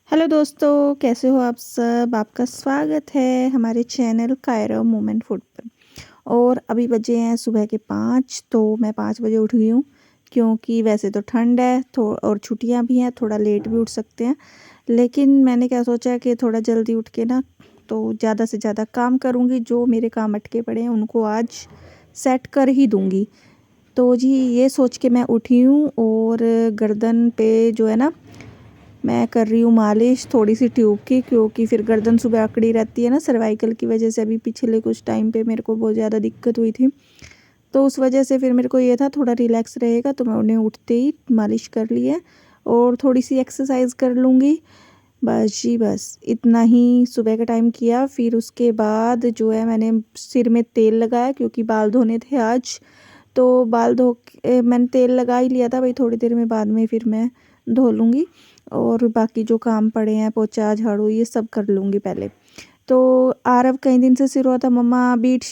Hello दोस्तों, कैसे हो आप सब। आपका स्वागत है हमारे चैनल कायरा मोमेंट फूड पर। और अभी बजे हैं सुबह के 5। तो मैं 5 बजे उठ गई हूँ, क्योंकि वैसे तो ठंड है तो और छुट्टियाँ भी हैं, थोड़ा लेट भी उठ सकते हैं। लेकिन मैंने क्या सोचा कि थोड़ा जल्दी उठ के ना तो ज़्यादा से ज़्यादा काम करूँगी। जो मेरे काम अटके पड़े हैं उनको आज सेट कर ही दूँगी। तो जी ये सोच के मैं उठी हूँ। और गर्दन पे जो है ना, मैं कर रही हूँ मालिश थोड़ी सी ट्यूब की, क्योंकि फिर गर्दन सुबह अकड़ी रहती है ना सर्वाइकल की वजह से। अभी पिछले कुछ टाइम पे मेरे को बहुत ज़्यादा दिक्कत हुई थी, तो उस वजह से फिर मेरे को ये था थोड़ा रिलैक्स रहेगा, तो मैं उन्हें उठते ही मालिश कर ली है और थोड़ी सी एक्सरसाइज कर लूँगी। बस जी बस इतना ही सुबह का टाइम किया। फिर उसके बाद जो है मैंने सिर में तेल लगाया, क्योंकि बाल धोने थे आज। तो बाल धो के मैंने तेल लगा ही लिया था भाई, थोड़ी देर में बाद में फिर मैं धो लूँगी। और बाकी जो काम पड़े हैं पोछा झाड़ू ये सब कर लूँगी पहले। तो आरव कई दिन से सिर रहा था, मम्मा बीट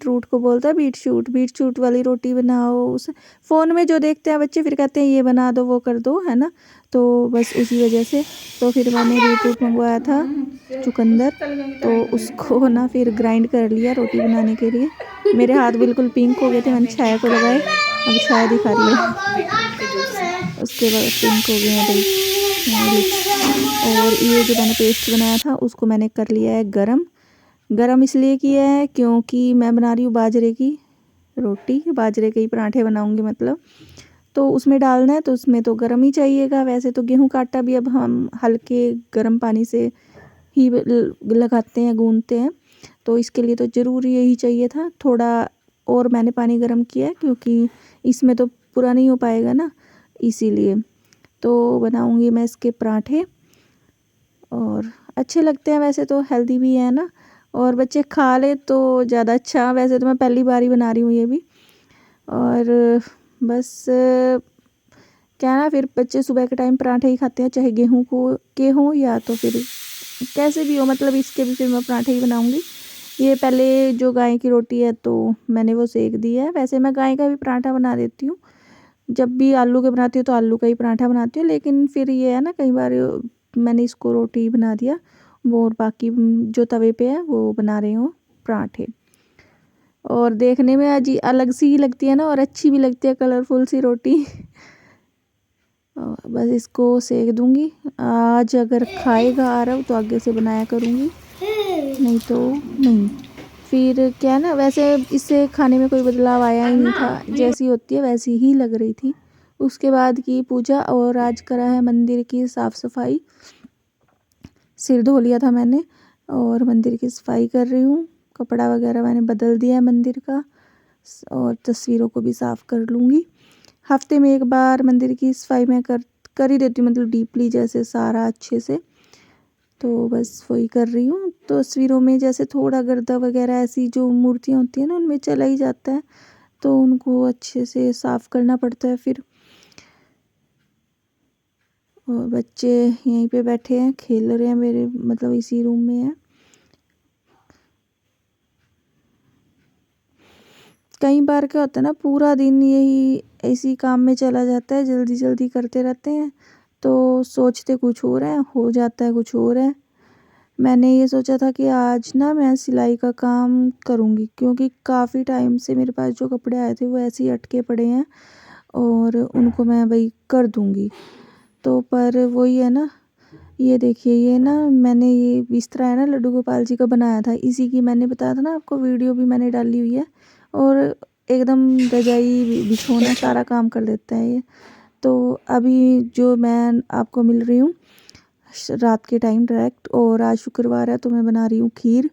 रूट को बोलता है बीट शूट वाली रोटी बनाओ। उस फ़ोन में जो देखते हैं बच्चे फिर कहते हैं ये बना दो वो कर दो, है ना। तो बस उसी वजह से तो फिर मैंने बीट रूट मंगवाया था, चुकंदर। तो उसको ना फिर ग्राइंड कर लिया रोटी बनाने के लिए। मेरे हाथ बिल्कुल पिंक हो गए थे, मैंने छाया को लगाए, अब छाया दिखा रही है। उसके बाद पिंक हो गए हैं भाई लिप्स। और ये जो मैंने पेस्ट बनाया था उसको मैंने कर लिया है गरम। गरम इसलिए किया है क्योंकि मैं बना रही हूँ बाजरे की रोटी, बाजरे के ही पराठे बनाऊंगी मतलब। तो उसमें डालना है तो उसमें तो गरम ही चाहिएगा। वैसे तो गेहूं का आटा भी अब हम हल्के गर्म पानी से ही लगाते हैं, गूंथते हैं। तो इसके लिए तो ज़रूरी यही चाहिए था थोड़ा। और मैंने पानी गर्म किया है क्योंकि इसमें तो पूरा नहीं हो पाएगा ना, इसीलिए। तो बनाऊंगी मैं इसके पराठे और अच्छे लगते हैं, वैसे तो हेल्दी भी है ना। और बच्चे खा ले तो ज़्यादा अच्छा। वैसे तो मैं पहली बार ही बना रही हूँ ये भी। और बस क्या ना, फिर बच्चे सुबह के टाइम पराठे ही खाते हैं, चाहे गेहूं को के हों या तो फिर कैसे भी हो, मतलब इसके भी फिर मैं पराठे ही बनाऊंगी। ये पहले जो गाय की रोटी है तो मैंने वो सेक दी है। वैसे मैं गाय का भी पराठा बना देती हूँ, जब भी आलू के बनाती हूँ तो आलू का ही पराठा बनाती हूँ। लेकिन फिर ये है ना, कई बार मैंने इसको रोटी बना दिया वो, और बाकी जो तवे पे है वो बना रही हूँ पराठे। और देखने में अजी अलग सी ही लगती है ना, और अच्छी भी लगती है, कलरफुल सी रोटी। और बस इसको सेक दूंगी। आज अगर खाएगा आरव तो आगे से बनाया करूँगी, नहीं तो नहीं। फिर क्या ना, वैसे इससे खाने में कोई बदलाव आया ही नहीं था, जैसी होती है वैसी ही लग रही थी। उसके बाद की पूजा, और आज करा है मंदिर की साफ़ सफाई। सिर धो लिया था मैंने और मंदिर की सफाई कर रही हूँ। कपड़ा वगैरह मैंने बदल दिया है मंदिर का, और तस्वीरों को भी साफ़ कर लूँगी। हफ्ते में एक बार मंदिर की सफाई मैं कर ही देती हूँ, मतलब डीपली, जैसे सारा अच्छे से। तो बस वही कर रही हूँ। तो तस्वीरों में जैसे थोड़ा गर्दा वगैरह ऐसी जो मूर्तियाँ होती हैं ना उनमें चला ही जाता है, तो उनको अच्छे से साफ़ करना पड़ता है फिर। और बच्चे यहीं पे बैठे हैं, खेल रहे हैं मेरे, मतलब इसी रूम में हैं। कई बार क्या होता है ना, पूरा दिन यही इसी काम में चला जाता है, जल्दी जल्दी करते रहते हैं, तो सोचते कुछ और है, हो जाता है कुछ और है। मैंने ये सोचा था कि आज ना मैं सिलाई का काम करूँगी, क्योंकि काफ़ी टाइम से मेरे पास जो कपड़े आए थे वो ऐसे ही अटके पड़े हैं, और उनको मैं वही कर दूँगी। तो पर वही है ना, ये देखिए, ये ना मैंने ये बिस्तरा है ना लड्डू गोपाल जी का बनाया था, इसी की मैंने बताया था ना आपको, वीडियो भी मैंने डाली हुई है। और एकदम रजाई बिछोना सारा काम कर देता है ये। तो अभी जो मैं आपको मिल रही हूँ रात के टाइम डायरेक्ट, और आज शुक्रवार है तो मैं बना रही हूँ खीर।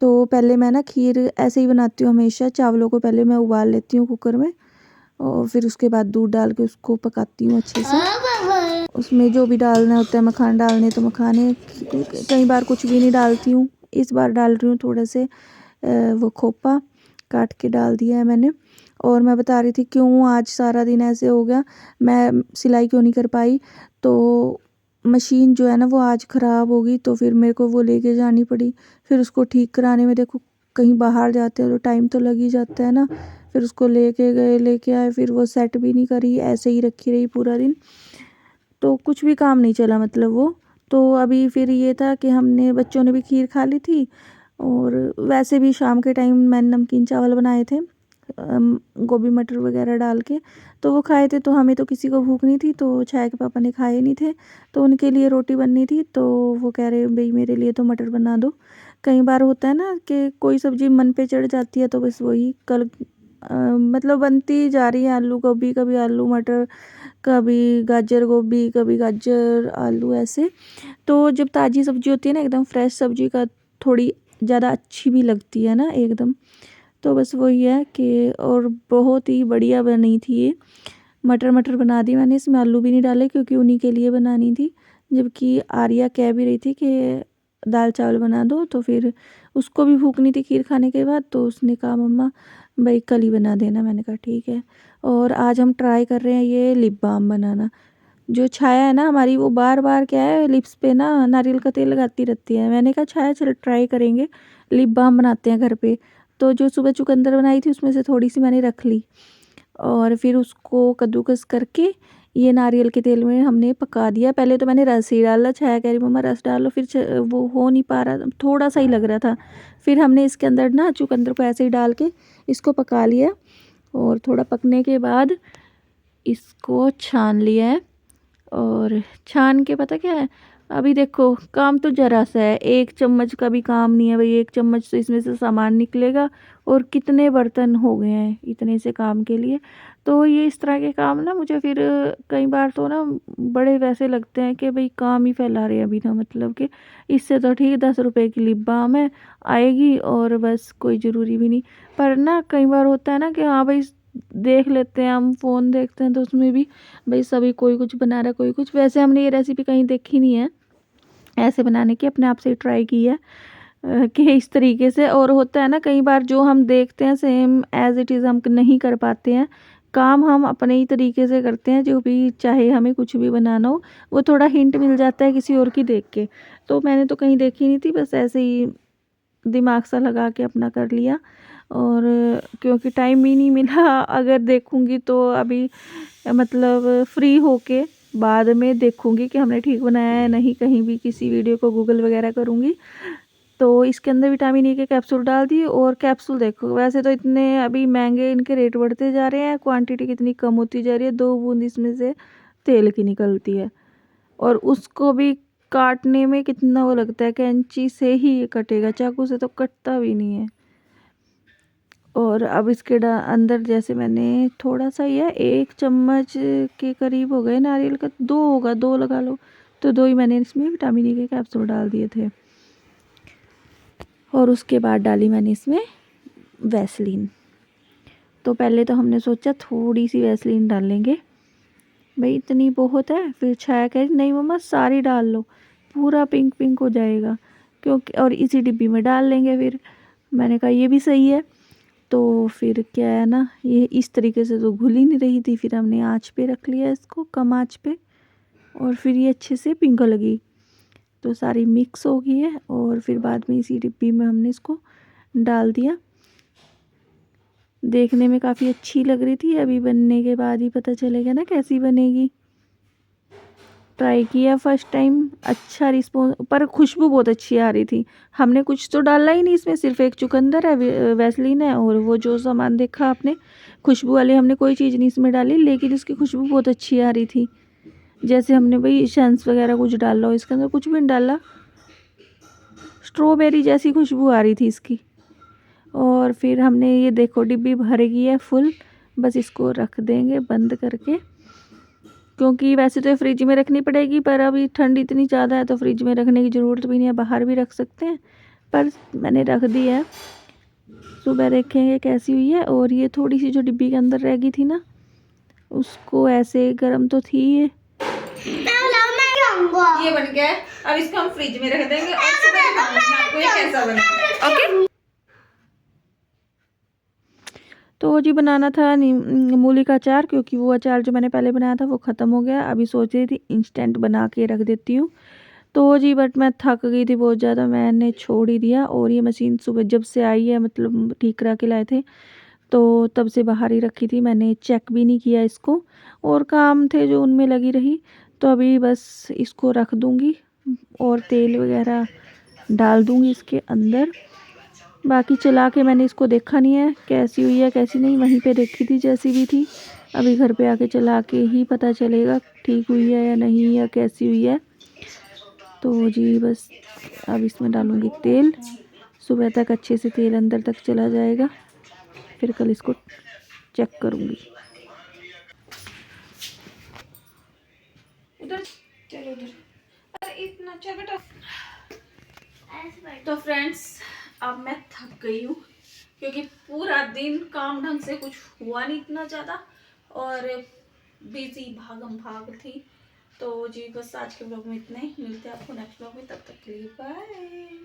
तो पहले मैं ना खीर ऐसे ही बनाती हूँ हमेशा, चावलों को पहले मैं उबाल लेती हूँ कुकर में, और फिर उसके बाद दूध डाल के उसको पकाती हूँ अच्छे से। उसमें जो भी डालना होता है, मखान डालने तो मखाने, कई बार कुछ भी नहीं डालती हूँ। इस बार डाल रही हूँ थोड़े से वो खोपा काट के डाल दिया है मैंने। और मैं बता रही थी क्यों आज सारा दिन ऐसे हो गया, मैं सिलाई क्यों नहीं कर पाई। तो मशीन जो है ना वो आज ख़राब हो गई, तो फिर मेरे को वो लेके जानी पड़ी। फिर उसको ठीक कराने में देखो, कहीं बाहर जाते हैं तो टाइम तो लग ही जाता है ना। फिर उसको लेके गए, लेके आए, फिर वो सेट भी नहीं करी, ऐसे ही रखी रही पूरा दिन। तो कुछ भी काम नहीं चला मतलब वो। तो अभी फिर ये था कि हमने बच्चों ने भी खीर खा ली थी और वैसे भी शाम के टाइम मैंने नमकीन चावल बनाए थे गोभी मटर वगैरह डाल के, तो वो खाए थे। तो हमें तो किसी को भूख नहीं थी, तो छाया के पापा ने खाए नहीं थे, तो उनके लिए रोटी बननी थी। तो वो कह रहे भाई मेरे लिए तो मटर बना दो। कई बार होता है ना कि कोई सब्ज़ी मन पे चढ़ जाती है, तो बस वही कल मतलब बनती जा रही है आलू गोभी, कभी आलू मटर, कभी गाजर गोभी, कभी गाजर आलू, ऐसे। तो जब ताज़ी सब्ज़ी होती है ना, एकदम फ्रेश सब्ज़ी का थोड़ी ज़्यादा अच्छी भी लगती है ना एकदम। तो बस वही है कि और बहुत ही बढ़िया बनी थी ये। मटर मटर बना दी मैंने, इसमें आलू भी नहीं डाले क्योंकि उन्हीं के लिए बनानी थी। जबकि आर्या कह भी रही थी कि दाल चावल बना दो, तो फिर उसको भी भूख नहीं थी खीर खाने के बाद, तो उसने कहा मम्मा भाई कल ही बना देना। मैंने कहा ठीक है। और आज हम ट्राई कर रहे हैं ये लिप बाम बनाना। जो छाया है ना हमारी, वो बार बार क्या है लिप्स पे ना नारियल का तेल लगाती रहती है। मैंने कहा छाया चल ट्राई करेंगे, लिप बाम बनाते हैं घर पे। तो जो सुबह चुकंदर बनाई थी उसमें से थोड़ी सी मैंने रख ली और फिर उसको कद्दूकस करके ये नारियल के तेल में हमने पका दिया। पहले तो मैंने रस ही डाला, छाया कह रही मम्मा रस डालो, फिर वो हो नहीं पा रहा, थोड़ा सा ही लग रहा था। फिर हमने इसके अंदर ना चुकंदर को ऐसे ही डाल के इसको पका लिया और थोड़ा पकने के बाद इसको छान लिया है। और छान के पता क्या है, अभी देखो काम तो ज़रा सा है, 1 चम्मच का भी काम नहीं है भाई। 1 चम्मच से इसमें से सामान निकलेगा और कितने बर्तन हो गए हैं इतने से काम के लिए। तो ये इस तरह के काम ना मुझे फिर कई बार तो ना बड़े वैसे लगते हैं कि भाई काम ही फैला रहे हैं बिना मतलब के। इससे तो ठीक 10 रुपए की लिप बाम है, आएगी और बस, कोई ज़रूरी भी नहीं। पर ना कई बार होता है ना कि हाँ भाई देख लेते हैं, हम फ़ोन देखते हैं तो उसमें भी भाई सभी कोई कुछ बना रहा है, कोई कुछ। वैसे हमने ये रेसिपी कहीं देखी नहीं है ऐसे बनाने की, अपने आप से ही ट्राई की है कि इस तरीके से। और होता है ना कई बार जो हम देखते हैं सेम एज़ इट इज़ हम नहीं कर पाते हैं, काम हम अपने ही तरीके से करते हैं। जो भी चाहे हमें कुछ भी बनाना हो, वो थोड़ा हिंट मिल जाता है किसी और की देख के। तो मैंने तो कहीं देखी नहीं थी, बस ऐसे ही दिमाग सा लगा के अपना कर लिया। और क्योंकि टाइम ही नहीं मिला, अगर देखूँगी तो अभी मतलब फ्री होके बाद में देखूँगी कि हमने ठीक बनाया है नहीं, कहीं भी किसी वीडियो को गूगल वगैरह करूँगी। तो इसके अंदर विटामिन ई के कैप्सूल डाल दिए। और कैप्सूल देखो वैसे तो इतने अभी महंगे इनके रेट बढ़ते जा रहे हैं, क्वांटिटी कितनी कम होती जा रही है। 2 बूंद इसमें से तेल की निकलती है और उसको भी काटने में कितना वो लगता है, कैंची से ही ये कटेगा, चाकू से तो कटता भी नहीं है। और अब इसके अंदर जैसे मैंने थोड़ा सा ही है, 1 चम्मच के करीब हो गए नारियल का, 2 होगा, 2 लगा लो। तो 2 ही मैंने इसमें विटामिन ई के कैप्सूल डाल दिए थे। और उसके बाद डाली मैंने इसमें वैसलीन। तो पहले तो हमने सोचा थोड़ी सी वैसलीन डालेंगे, भाई इतनी बहुत है। फिर छाया कह रही नहीं मम्मा सारी डाल लो, पूरा पिंक पिंक हो जाएगा, क्योंकि और इसी डिब्बी में डाल लेंगे फिर। मैंने कहा ये भी सही है। तो फिर क्या है ना, ये इस तरीके से तो घुल ही नहीं रही थी, फिर हमने आँच पे रख लिया इसको, कम आँच पे, और फिर ये अच्छे से पिंक लगी। तो सारी मिक्स हो गई है और फिर बाद में इसी डिब्बी में हमने इसको डाल दिया। देखने में काफ़ी अच्छी लग रही थी, अभी बनने के बाद ही पता चलेगा ना कैसी बनेगी। ट्राई किया फर्स्ट टाइम, अच्छा रिस्पॉन्स, पर खुशबू बहुत अच्छी आ रही थी। हमने कुछ तो डाला ही नहीं इसमें, सिर्फ एक चुकंदर है, वैसलीन है, और वो जो सामान देखा आपने खुशबू वाले, हमने कोई चीज़ नहीं इसमें डाली, लेकिन इसकी खुशबू बहुत अच्छी आ रही थी। जैसे हमने भाई शेंस वगैरह कुछ डाला हो, इसके अंदर कुछ भी नहीं डाला, स्ट्रॉबेरी जैसी खुशबू आ रही थी इसकी। और फिर हमने ये देखो डिब्बी भर गई है फुल, बस इसको रख देंगे बंद करके, क्योंकि वैसे तो फ्रिज में रखनी पड़ेगी, पर अभी ठंड इतनी ज़्यादा है तो फ्रिज में रखने की ज़रूरत भी नहीं है, बाहर भी रख सकते हैं। पर मैंने रख दी है, सुबह देखेंगे कैसी हुई है। और ये थोड़ी सी जो डिब्बी के अंदर रह गई थी ना, उसको ऐसे गर्म तो थी ये बन गया है। अब इसको हम फ्रिज में रख देंगे और सुबह दिखाऊंगी आपको ये कैसा बना। ओके, तो जी बनाना था मूली का अचार, क्योंकि वो अचार जो मैंने पहले बनाया था वो ख़त्म हो गया। अभी सोच रही थी इंस्टेंट बना के रख देती हूँ। तो जी बट मैं थक गई थी बहुत ज़्यादा, मैंने छोड़ ही दिया। और ये मशीन सुबह जब से आई है, मतलब ठीक करा के लाए थे, तो तब से बाहर ही रखी थी, मैंने चेक भी नहीं किया इसको, और काम थे जो उनमें लगी रही। तो अभी बस इसको रख दूँगी और तेल वगैरह डाल दूँगी इसके अंदर। बाकी चला के मैंने इसको देखा नहीं है कैसी हुई है कैसी नहीं, वहीं पे देखी थी जैसी भी थी। अभी घर पे आके चला के ही पता चलेगा ठीक हुई है या नहीं या कैसी हुई है। तो जी बस अब इसमें डालूँगी तेल, सुबह तक अच्छे से तेल अंदर तक चला जाएगा, फिर कल इसको चेक करूँगी। उधर चलो उधर, अरे इतना चल बेटा। तो फ्रेंड्स अब मैं थक गई हूँ क्योंकि पूरा दिन काम ढंग से कुछ हुआ नहीं इतना ज़्यादा और बिजी भागम भाग थी। तो जी बस आज के ब्लॉग में इतना ही, मिलते हैं आपको नेक्स्ट ब्लॉग में, तब तक के लिए बाय।